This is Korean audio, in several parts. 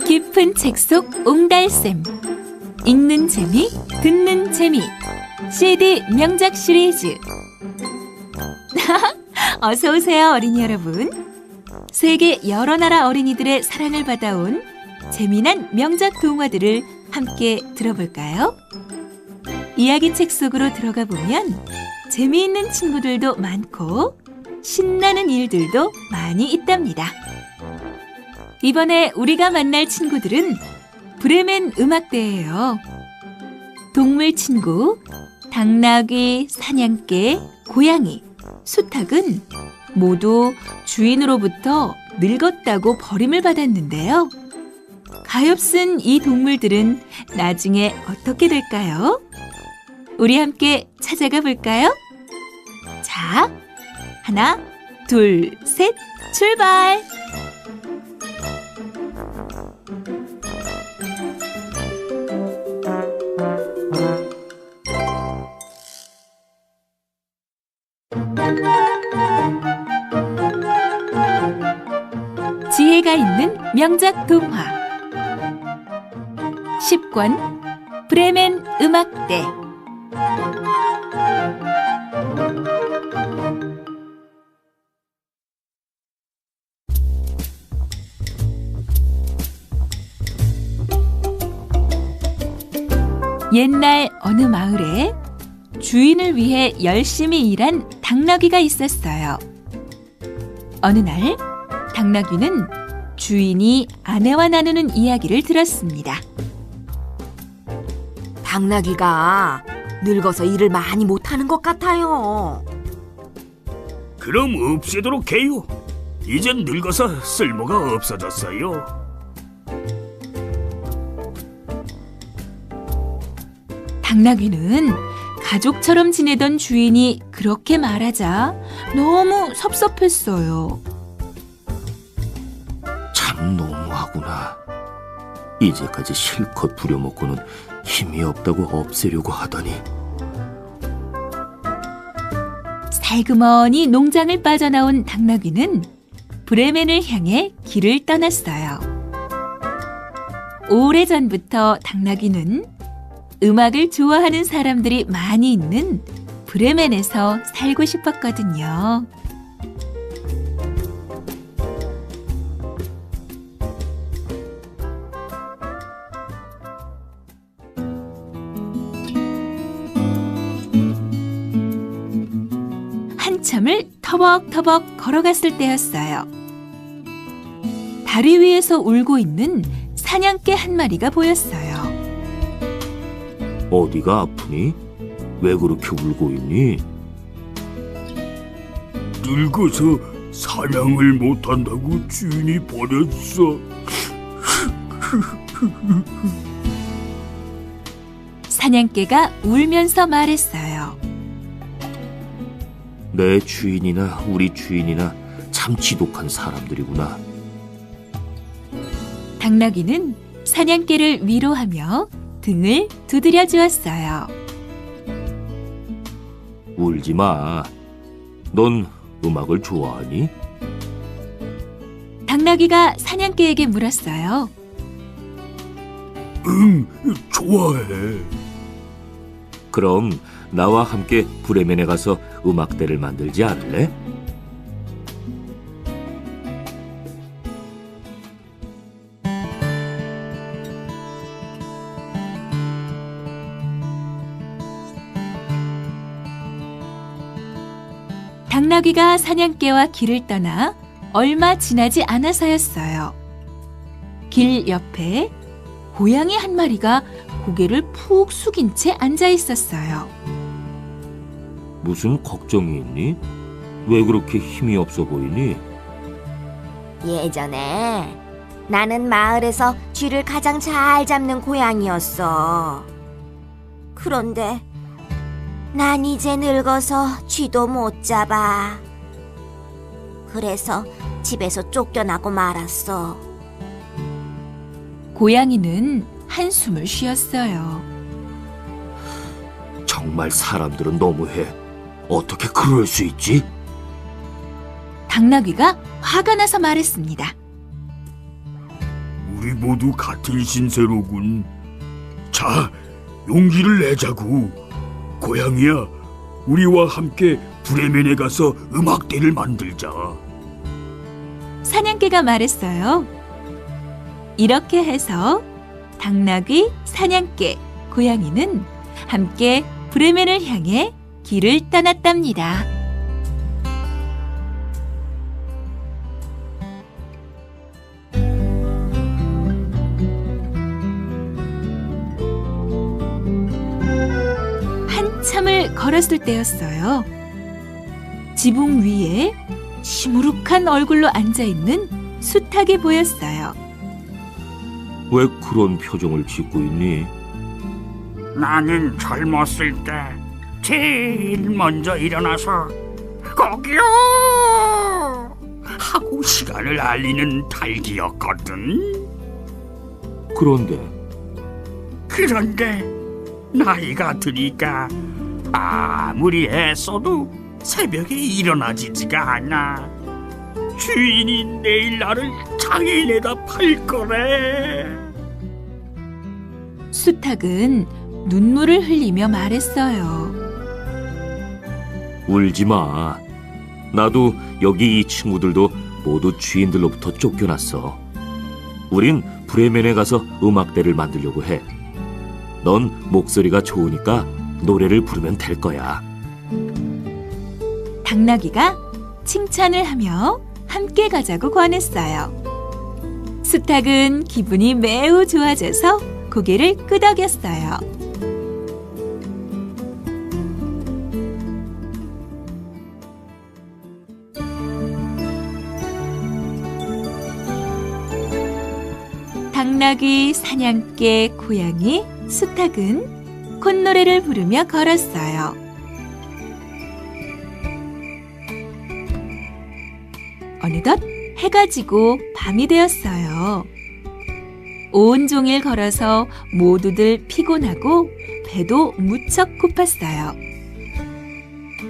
깊은 책 속 옹달샘. 읽는 재미, 듣는 재미. CD 명작 시리즈. 어서 오세요, 어린이 여러분. 세계 여러 나라 어린이들의 사랑을 받아온 재미난 명작 동화들을 함께 들어볼까요? 이야기책 속으로 들어가 보면 재미있는 친구들도 많고 신나는 일들도 많이 있답니다. 이번에 우리가 만날 친구들은 브레멘 음악대예요. 동물 친구, 당나귀, 사냥개, 고양이, 수탉은 모두 주인으로부터 늙었다고 버림을 받았는데요. 가엾은 이 동물들은 나중에 어떻게 될까요? 우리 함께 찾아가 볼까요? 자, 하나, 둘, 셋, 출발! 지혜가 있는 명작 동화 10권 브레멘 음악대. 옛날 어느 마을에 주인을 위해 열심히 일한 당나귀가 있었어요. 어느 날 당나귀는 주인이 아내와 나누는 이야기를 들었습니다. 당나귀가 늙어서 일을 많이 못하는 것 같아요. 그럼 없애도록 해요. 이젠 늙어서 쓸모가 없어졌어요. 당나귀는 가족처럼 지내던 주인이 그렇게 말하자 너무 섭섭했어요. 참 너무하구나. 이제까지 실컷 부려먹고는 힘이 없다고 없애려고 하다니. 살그머니 농장을 빠져나온 당나귀는 브레멘을 향해 길을 떠났어요. 오래전부터 당나귀는 음악을 좋아하는 사람들이 많이 있는 브레멘에서 살고 싶었거든요. 한참을 터벅터벅 걸어갔을 때였어요. 다리 위에서 울고 있는 사냥개 한 마리가 보였어요. 어디가 아프니? 왜 그렇게 울고 있니? 늙어서 사냥을 못한다고 주인이 버렸어. 사냥개가 울면서 말했어요. 내 주인이나 우리 주인이나 참 지독한 사람들이구나. 당나귀는 사냥개를 위로하며 등을 두드려 주었어요. 울지 마. 넌 음악을 좋아하니? 당나귀가 사냥개에게 물었어요. 좋아해. 그럼 나와 함께 브레멘에 가서 음악대를 만들지 않을래? 당나귀가 사냥개와 길을 떠나 얼마 지나지 않아서였어요. 길 옆에 고양이 한 마리가 고개를 푹 숙인 채 앉아 있었어요. 무슨 걱정이 있니? 왜 그렇게 힘이 없어 보이니? 예전에 나는 마을에서 쥐를 가장 잘 잡는 고양이였어. 그런데 난 이제 늙어서 쥐도 못 잡아. 그래서 집에서 쫓겨나고 말았어. 고양이는 한숨을 쉬었어요. 정말 사람들은 너무해. 어떻게 그럴 수 있지? 당나귀가 화가 나서 말했습니다. 우리 모두 같은 신세로군. 자, 용기를 내자고. 고양이야, 우리와 함께 브레멘에 가서 음악대를 만들자. 사냥개가 말했어요. 이렇게 해서 당나귀, 사냥개, 고양이는 함께 브레멘을 향해 길을 떠났답니다. 한참을 걸었을 때였어요. 지붕 위에 시무룩한 얼굴로 앉아있는 수탉이 보였어요. 왜 그런 표정을 짓고 있니? 나는 젊었을 때 제일 먼저 일어나서 거기요! 하고 시간을 알리는 닭이었거든. 그런데 나이가 드니까 아무리 애써도 새벽에 일어나지지가 않아. 주인이 내일 나를 장애인에다 팔 거래. 수탉은 눈물을 흘리며 말했어요. 울지 마. 나도 여기 이 친구들도 모두 주인들로부터 쫓겨났어. 우린 브레멘에 가서 음악대를 만들려고 해. 넌 목소리가 좋으니까 노래를 부르면 될 거야. 당나귀가 칭찬을 하며 함께 가자고 권했어요. 수탉은 기분이 매우 좋아져서 고개를 끄덕였어요. 당나귀, 사냥개, 고양이, 수탉은 콧노래를 부르며 걸었어요. 어느덧 해가 지고 밤이 되었어요. 온종일 걸어서 모두들 피곤하고 배도 무척 고팠어요.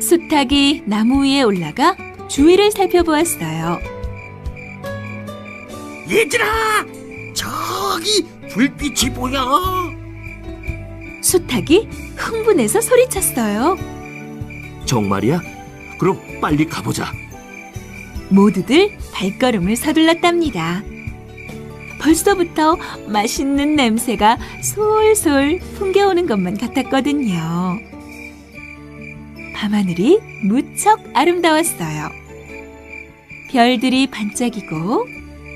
수탉이 나무 위에 올라가 주위를 살펴보았어요. 얘들아, 저기 불빛이 보여. 수탉이 흥분해서 소리쳤어요. 정말이야? 그럼 빨리 가보자. 모두들 발걸음을 서둘렀답니다. 벌써부터 맛있는 냄새가 솔솔 풍겨오는 것만 같았거든요. 밤하늘이 무척 아름다웠어요. 별들이 반짝이고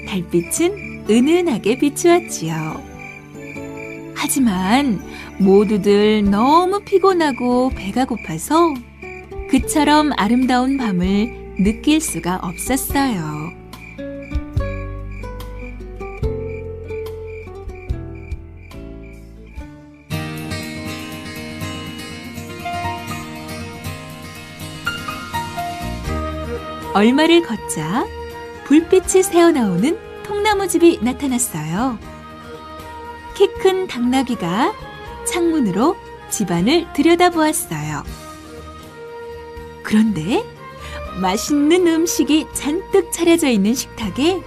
달빛은 은은하게 비추었지요. 하지만 모두들 너무 피곤하고 배가 고파서 그처럼 아름다운 밤을 느낄 수가 없었어요. 얼마를 걷자 불빛이 새어나오는 통나무집이 나타났어요. 키 큰 당나귀가 창문으로 집안을 들여다보았어요. 그런데 맛있는 음식이 잔뜩 차려져 있는 식탁에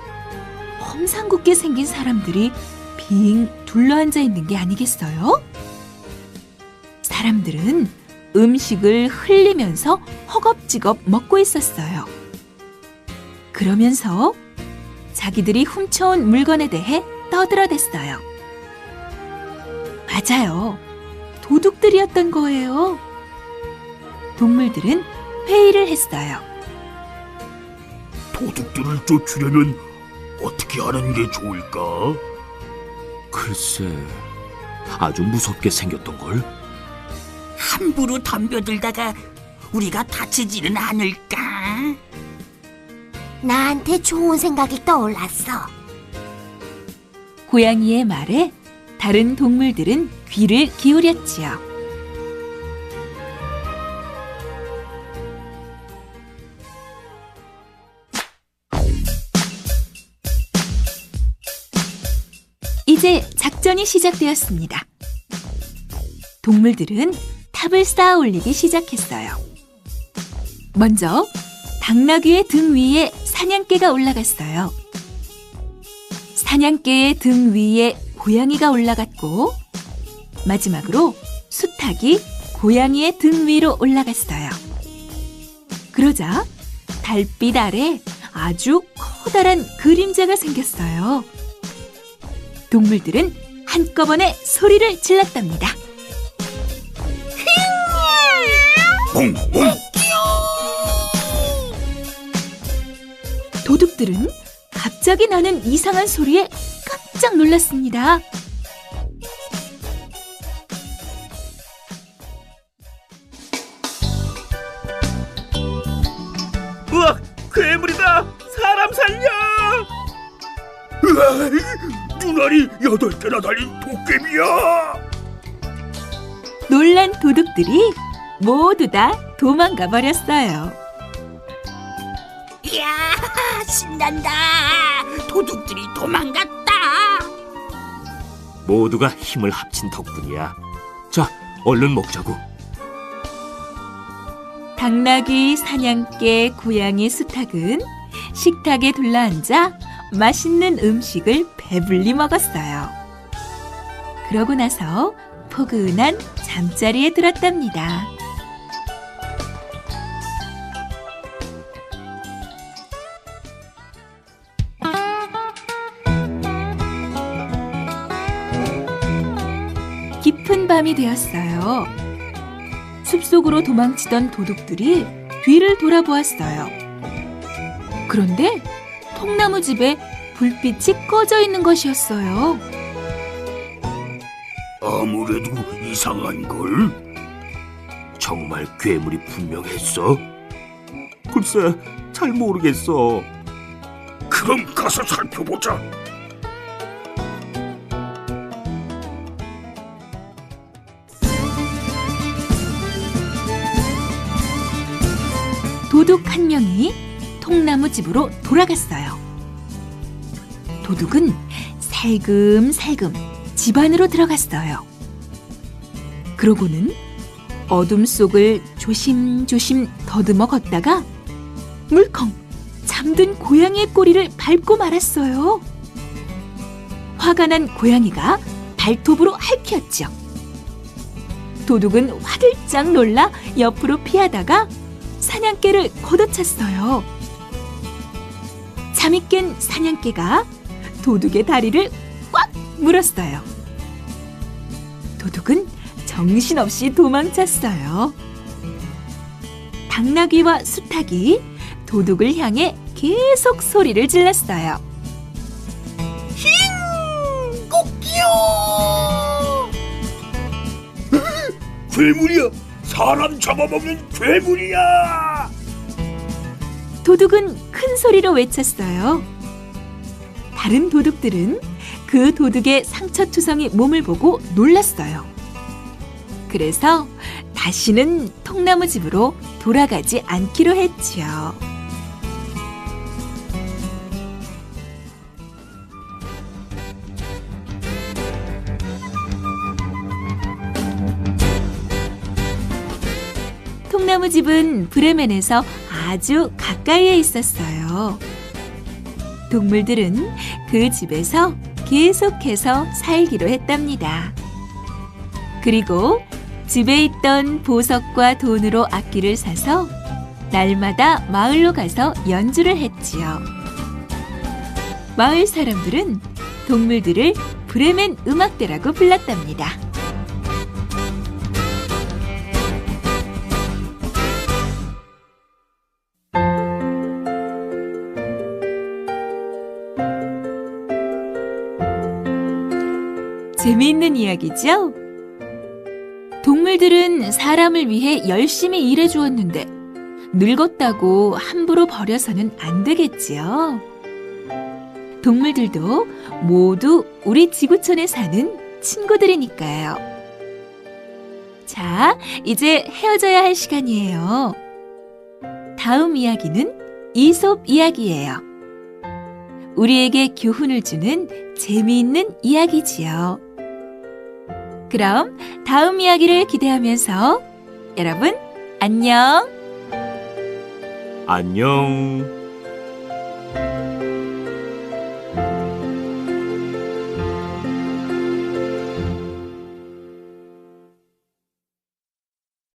험상궂게 생긴 사람들이 빙 둘러앉아 있는 게 아니겠어요? 사람들은 음식을 흘리면서 허겁지겁 먹고 있었어요. 그러면서 자기들이 훔쳐온 물건에 대해 떠들어댔어요. 맞아요. 도둑들이었던 거예요. 동물들은 회의를 했어요. 도둑들을 쫓으려면 어떻게 하는 게 좋을까? 글쎄, 아주 무섭게 생겼던걸. 함부로 덤벼들다가 우리가 다치지는 않을까? 나한테 좋은 생각이 떠올랐어. 고양이의 말에 다른 동물들은 귀를 기울였지요. 이제 작전이 시작되었습니다. 동물들은 탑을 쌓아 올리기 시작했어요. 먼저 당나귀의 등 위에 사냥개가 올라갔어요. 사냥개의 등 위에 고양이가 올라갔고 마지막으로 수탉이 고양이의 등 위로 올라갔어요. 그러자 달빛 아래 아주 커다란 그림자가 생겼어요. 동물들은 한꺼번에 소리를 질렀답니다. 몽몽. 도둑들은 갑자기 나는 이상한 소리에 깜짝 놀랐습니다. 우와, 괴물이다. 사람 살려. 으아, 눈알이 8개나 달린 도깨비야. 놀란 도둑들이 모두 다 도망가 버렸어요. 이야, 신난다. 도둑들이 도망갔다. 모두가 힘을 합친 덕분이야. 자, 얼른 먹자고. 당나귀, 사냥개, 고양이, 수탉은 식탁에 둘러앉아 맛있는 음식을 배불리 먹었어요. 그러고 나서 포근한 잠자리에 들었답니다. 깊은 밤이 되었어요. 숲속으로 도망치던 도둑들이 뒤를 돌아보았어요. 그런데 통나무 집에 불빛이 꺼져 있는 것이었어요. 아무래도 이상한걸? 정말 괴물이 분명했어? 글쎄, 잘 모르겠어. 그럼 가서 살펴보자. 도둑 한 명이 통나무 집으로 돌아갔어요. 도둑은 살금살금 집 안으로 들어갔어요. 그러고는 어둠 속을 조심조심 더듬어 걷다가 물컹 잠든 고양이의 꼬리를 밟고 말았어요. 화가 난 고양이가 발톱으로 핥혔죠. 도둑은 화들짝 놀라 옆으로 피하다가 사냥개를 걷어찼어요. 잠이 깬 사냥개가 도둑의 다리를 꽉 물었어요. 도둑은 정신없이 도망쳤어요. 당나귀와 수탉이 도둑을 향해 계속 소리를 질렀어요. 괴물이야. 사람 잡아먹는 괴물이야. 도둑은 큰 소리로 외쳤어요. 다른 도둑들은 그 도둑의 상처투성이 몸을 보고 놀랐어요. 그래서 다시는 통나무 집으로 돌아가지 않기로 했지요. 통나무 집은 브레멘에서 아주 가까이에 있었어요. 동물들은 그 집에서 계속해서 살기로 했답니다. 그리고 집에 있던 보석과 돈으로 악기를 사서 날마다 마을로 가서 연주를 했지요. 마을 사람들은 동물들을 브레멘 음악대라고 불렀답니다. 재미있는 이야기죠? 동물들은 사람을 위해 열심히 일해 주었는데 늙었다고 함부로 버려서는 안 되겠지요. 동물들도 모두 우리 지구촌에 사는 친구들이니까요. 자, 이제 헤어져야 할 시간이에요. 다음 이야기는 이솝 이야기예요. 우리에게 교훈을 주는 재미있는 이야기지요. 그럼 다음 이야기를 기대하면서 여러분 안녕! 안녕.